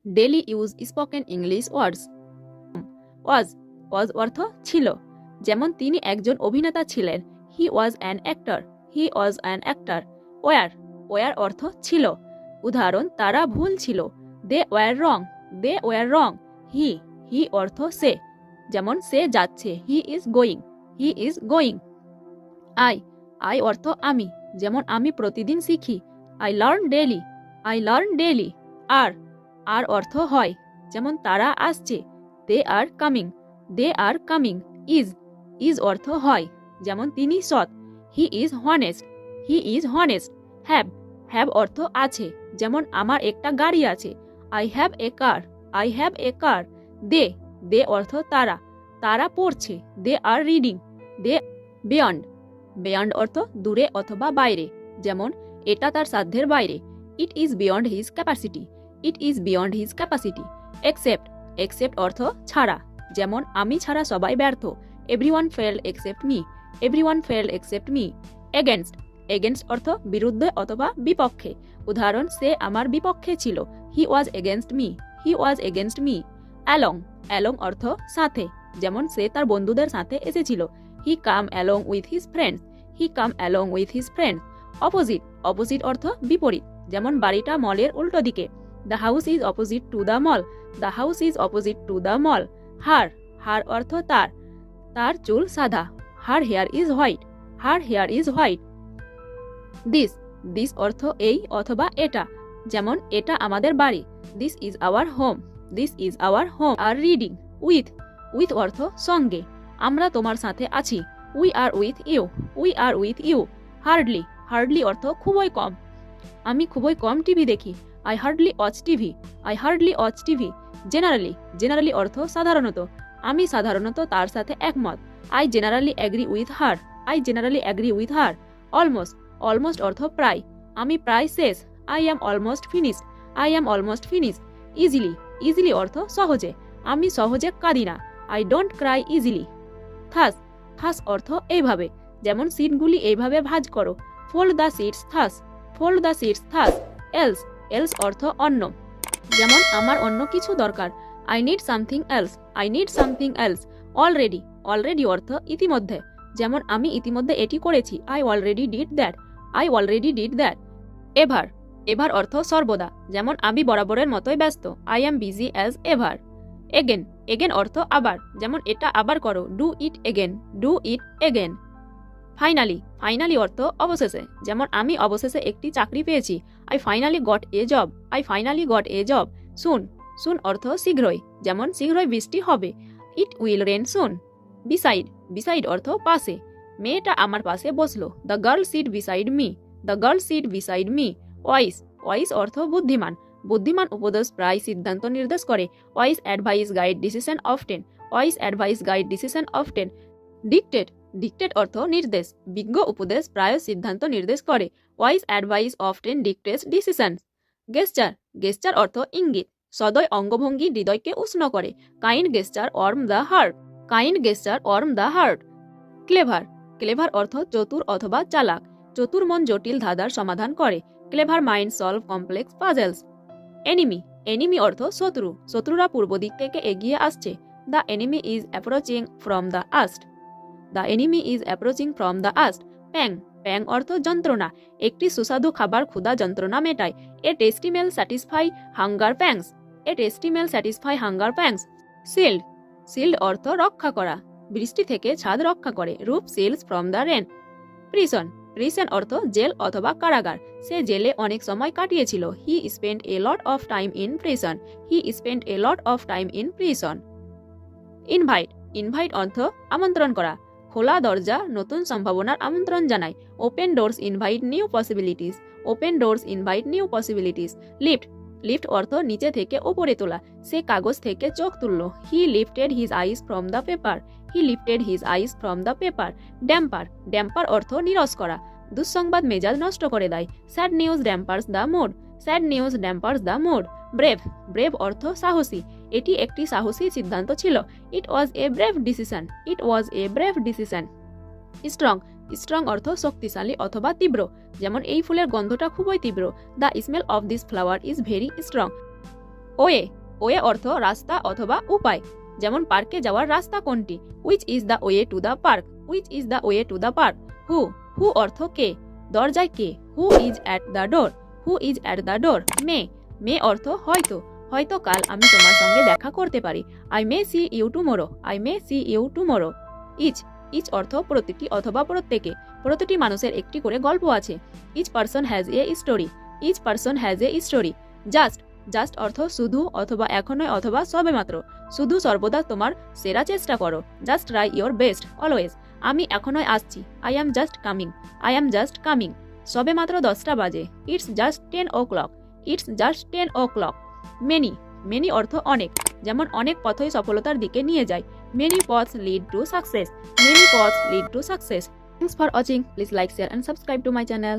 Daily use spoken English words. Was was অর্থ ছিল, যেমন তিনি একজন অভিনেতা ছিলেন, he was an actor, he was an actor. Were were অর্থ ছিল, উদাহরণ তারা ভুল ছিল, they were wrong, they were রং। হি হি অর্থ সে, যেমন সে যাচ্ছে, he is going, he is going. I I অর্থ আমি, যেমন আমি প্রতিদিন শিখি, I learn daily, I learn daily. Are are অর্থ হয়, যেমন তারা আসছে, they are coming, they are coming. Is is অর্থ হয়, যেমন তিনি সৎ, he is honest, he is honest. Have have অর্থ আছে, যেমন আমার একটা গাড়ি আছে, I have a car, I have a car. They they অর্থ তারা, তারা পড়ছে, they are reading, they. Beyond beyond অর্থ দূরে অথবা বাইরে, যেমন এটা তার সাধ্যের বাইরে, it is beyond his capacity, it is beyond his capacity. Except except অর্থ ছাড়া, যেমন আমি ছাড়া সবাই ব্যর্থ, everyone fail except me, everyone fail except me. Against against অর্থ বিরুদ্ধে অথবা বিপক্ষে, উদাহরণ সে আমার বিপক্ষে ছিল, he was against me, he was against me. Along along অর্থ সাথে, যেমন সে তার বন্ধুদের সাথে এসেছিল, he came along with his friends, he came along with his friends. Opposite opposite অর্থ বিপরীত, যেমন বাড়িটা মলের উল্টো দিকে, the house is opposite to the mall, the house is opposite to the mall. Her her অর্থ তার, তার চুল সাদা, her hair is white, her hair is white. This this অর্থ এই অথবা এটা, যেমন এটা আমাদের বাড়ি, this is our home, this is our home. আর রিডিং উইথ উইথ অর্থ সঙ্গে, আমরা তোমার সাথে আছি, we are with you, we are with you. Hardly hardly অর্থ খুবই কম, আমি খুবই কম টিভি দেখি, I hardly watch TV, I hardly watch TV. Generally generally অর্থ সাধারণত, আমি সাধারণত তার সাথে একমত, I generally agree with her, I generally agree with her. Almost almost অর্থ প্রায়, আমি প্রায় শেষ, I am almost finished, I am almost finished. Easily easily অর্থ সহজে, আমি সহজে কাঁদি না, I don't cry easily. Thus thus অর্থ এইভাবে, যেমন সিটগুলি এইভাবে ভাঁজ করো, fold the seats thus, fold the seats thus. Else else অর্থ অন্য, যেমন আমার অন্য কিছু দরকার, I need something else, I need something else. Already already অর্থ ইতিমধ্যে, যেমন আমি ইতিমধ্যে এটি করেছি, I already did that, I already did that. Ever ever অর্থ সর্বদা, যেমন আমি বরাবরের মতোই ব্যস্ত, I am busy as ever. Again again অর্থ আবার, যেমন এটা আবার করো, do it again, do it again. Finally finally অর্থ অবশেষে, যেমন আমি অবশেষে একটি চাকরি পেয়েছি, I finally got a job, I finally got a job. Soon soon অর্থ শীঘ্রই, যেমন শীঘ্রই বৃষ্টি হবে, it will rain soon. Beside beside অর্থ পাশে, মেয়েটা আমার পাশে বসলো, the girl sit beside me, the girl sit beside me. Wise wise অর্থ বুদ্ধিমান, বুদ্ধিমান উপদেশ প্রায় সিদ্ধান্ত নির্দেশ করে, wise advice guide decision often, wise advice guide decision often. Dictate dictate অর্থ নির্দেশ, বিজ্ঞ উপদেশ প্রায় সিদ্ধান্ত নির্দেশ করে, ওয়াইস অ্যাডভাইস অফটেন ডিকটেটস ডিসিশন। গেস্টার গেস্টার অর্থ ইঙ্গিত, সদয় অঙ্গভঙ্গি হৃদয়কে উষ্ণ করে, kind গেস্টার worm the heart, kind গেস্টার worm the heart. Clever clever অর্থ চতুর অথবা চালাক, চতুর মন জটিল ধাঁধার সমাধান করে, clever mind solve complex puzzles. Enemy enemy অর্থ শত্রু, শত্রুরা পূর্ব দিক থেকে এগিয়ে আসছে, the enemy is approaching from the east, the enemy is approaching from the east. Pang pang অর্থ যন্ত্রণা, একটি সুস্বাদু খাবার ক্ষুধা যন্ত্রণা মেটায়, a tasty meal satisfy hunger pangs, a tasty meal satisfy hunger pangs. Shield shield অর্থ রক্ষা করা, বৃষ্টি থেকে ছাদ রক্ষা করে, roof shields from the rain. প্রিসন prison অর্থ জেল অথবা কারাগার, সে জেলে অনেক সময় কাটিয়েছিল, he spend a lot of time in prison, he spend a lot of time in prison. Invite invite অর্থ আমন্ত্রণ করা, খোলা দরজা নতুন সম্ভাবনার আমন্ত্রণ জানায়, open doors invite new possibilities, open doors invite new possibilities. Lift lift অর্থ নিচে থেকে ওপরে তোলা, সে কাগজ থেকে চোখ তুলল, he lifted his eyes from the paper, he lifted his eyes from the paper. Damper damper অর্থ নিরস করা, দুঃসংবাদ মেজাজ নষ্ট করে দেয়, sad news dampers the mood, sad news dampers the mood. Brave brave অর্থ সাহসী, এটি একটি সাহসী সিদ্ধান্ত ছিল, it was a brave decision, it was a brave decision. Strong strong অর্থ শক্তিশালী অথবা তীব্র, যেমন এই ফুলের গন্ধটা খুবই তীব্র, the smell of this flower is very strong. Way way অর্থ রাস্তা অথবা উপায়, যেমন পার্কে যাওয়ার রাস্তা কোনটি? Which is the way to the park, which is the way to the park. Who who অর্থ কে, দরজায় কে? Who is at the door, who is at the door. May may অর্থ হয়তো, হয়তো কাল আমি তোমার সঙ্গে দেখা করতে পারি। I may see you tomorrow, I may see you tomorrow. Each each অর্থ প্রতিটি অথবা প্রত্যেকে, প্রতিটি মানুষের একটি করে গল্প আছে। Each person has a story, each person has a story. Just just অর্থ শুধু অথবা এখনই অথবা সবেমাত্র, শুধু সর্বদা তোমার সেরা চেষ্টা করো। Just try your best always. আমি এখনই আসছি, I am just coming, I am just coming. সবেমাত্র 10টা বাজে, it's just 10 o'clock, it's just 10 o'clock। Many many অর্থ অনেক, যেমন অনেক পথই সফলতার দিকে নিয়ে যায়। Many paths lead to success, many paths lead to success. Thanks for watching. Please like, share and subscribe to my channel.